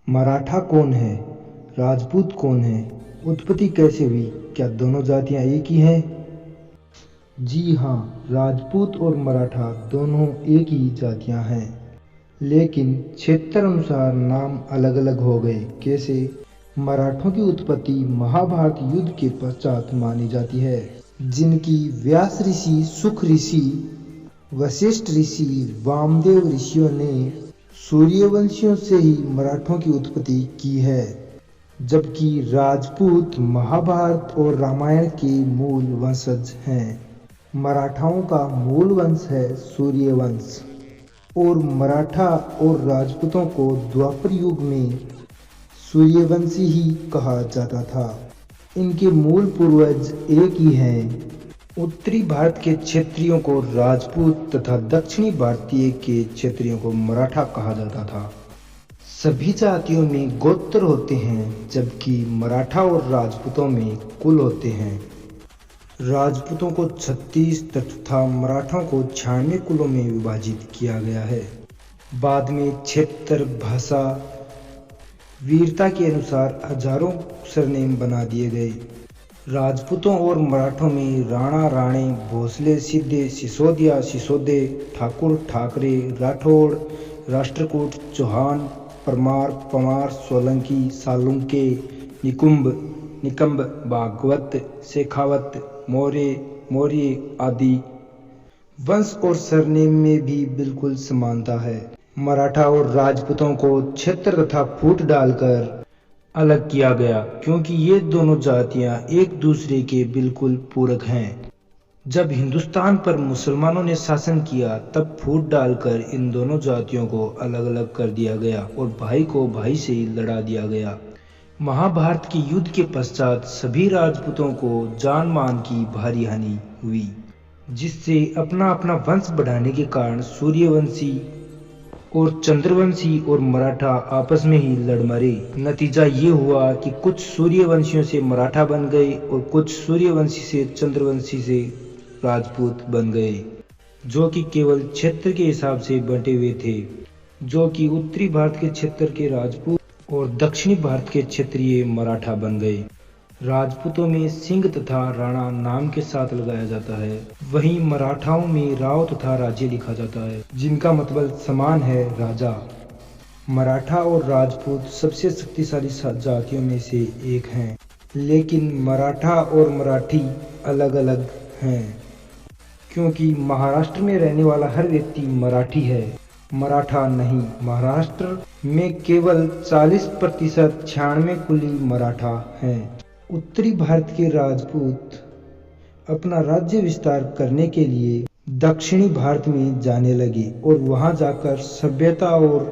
मराठा कौन है, राजपूत कौन है, उत्पत्ति कैसे हुई, क्या दोनों जातियां एक ही हैं? जी हाँ, राजपूत और मराठा दोनों एक ही जातियां हैं, लेकिन क्षेत्र अनुसार नाम अलग अलग हो गए। कैसे? मराठों की उत्पत्ति महाभारत युद्ध के पश्चात मानी जाती है, जिनकी व्यास ऋषि, सुख ऋषि, वशिष्ठ ऋषि, वामदेव ऋषियों ने सूर्यवंशियों से ही मराठों की उत्पत्ति की है, जबकि राजपूत महाभारत और रामायण के मूल वंशज हैं। मराठाओं का मूल वंश है सूर्यवंश, और मराठा और राजपूतों को द्वापर युग में सूर्यवंशी ही कहा जाता था। इनके मूल पूर्वज एक ही हैं। उत्तरी भारत के क्षेत्रियों को राजपूत तथा दक्षिणी भारतीय के क्षेत्रियों को मराठा कहा जाता था। सभी जातियों में गोत्र होते हैं, जबकि मराठा और राजपूतों में कुल होते हैं। राजपूतों को 36 तथा मराठों को 96 कुलों में विभाजित किया गया है। बाद में क्षेत्र, भाषा, वीरता के अनुसार हजारों सरनेम बना दिए गए। राजपूतों और मराठों में राणा, राणे, भोसले, सिद्धे, सिसोदिया, सिसोदे, ठाकुर, ठाकरे, राठौड़, राष्ट्रकूट, चौहान, परमार, पवार, सोलंकी, सालुंके, निकुंभ, निकंब, भागवत, शेखावत, मौर्य आदि। वंश और सरनेम में भी बिल्कुल समानता है। मराठा और राजपूतों को क्षेत्र तथा फूट डालकर अलग किया गया, क्योंकि ये दोनों जातियां एक दूसरे के बिल्कुल पूरक हैं। जब हिंदुस्तान पर मुसलमानों ने शासन किया, तब फूट डालकर इन दोनों जातियों को अलग अलग कर दिया गया और भाई को भाई से लड़ा दिया गया। महाभारत के युद्ध के पश्चात सभी राजपूतों को जान मान की भारी हानि हुई, जिससे अपना अपना वंश बढ़ाने के कारण सूर्यवंशी और चंद्रवंशी और मराठा आपस में ही लड़ मरे। नतीजा ये हुआ कि कुछ सूर्यवंशियों से मराठा बन गए और कुछ सूर्यवंशी से चंद्रवंशी से राजपूत बन गए, जो कि केवल क्षेत्र के हिसाब से बंटे हुए थे, जो कि उत्तरी भारत के क्षेत्र के राजपूत और दक्षिणी भारत के क्षेत्रीय मराठा बन गए। राजपूतों में सिंह तथा राणा नाम के साथ लगाया जाता है, वहीं मराठाओं में राव तथा राजे लिखा जाता है, जिनका मतलब समान है, राजा। मराठा और राजपूत सबसे शक्तिशाली जातियों में से एक हैं, लेकिन मराठा और मराठी अलग अलग हैं, क्योंकि महाराष्ट्र में रहने वाला हर व्यक्ति मराठी है, मराठा नहीं। महाराष्ट्र में केवल 40% 96 कुली मराठा हैं। उत्तरी भारत के राजपूत अपना राज्य विस्तार करने के लिए दक्षिणी भारत में जाने लगे और वहां जाकर सभ्यता और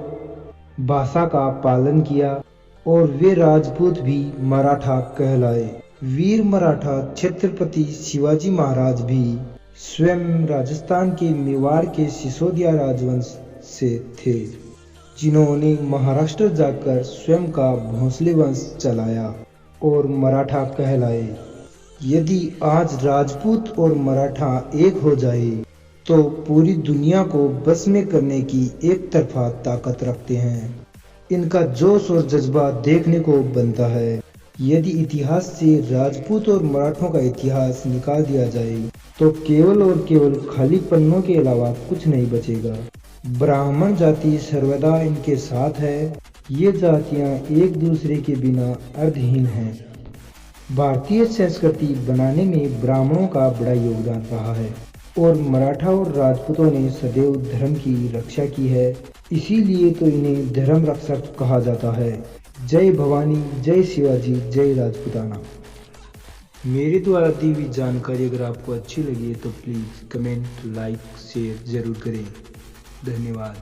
भाषा का पालन किया, और वे राजपूत भी मराठा कहलाए। वीर मराठा छत्रपति शिवाजी महाराज भी स्वयं राजस्थान के मेवाड़ के सिसोदिया राजवंश से थे, जिन्होंने महाराष्ट्र जाकर स्वयं का भोसले वंश चलाया और मराठा कहलाए। यदि आज राजपूत और मराठा एक हो जाए, तो पूरी दुनिया को बस में करने की एक तरफा ताकत रखते हैं। इनका जोश और जज्बा देखने को बनता है। यदि इतिहास से राजपूत और मराठों का इतिहास निकाल दिया जाए, तो केवल और केवल खाली पन्नों के अलावा कुछ नहीं बचेगा। ब्राह्मण जाति सर्वदा इनके साथ है। ये जातियां एक दूसरे के बिना अर्थहीन हैं। भारतीय संस्कृति बनाने में ब्राह्मणों का बड़ा योगदान रहा है, और मराठा और राजपूतों ने सदैव धर्म की रक्षा की है, इसीलिए तो इन्हें धर्म रक्षक कहा जाता है। जय भवानी, जय शिवाजी, जय राजपूताना। मेरे द्वारा दी हुई जानकारी अगर आपको अच्छी लगी है तो प्लीज़ कमेंट, लाइक, शेयर जरूर करें। धन्यवाद।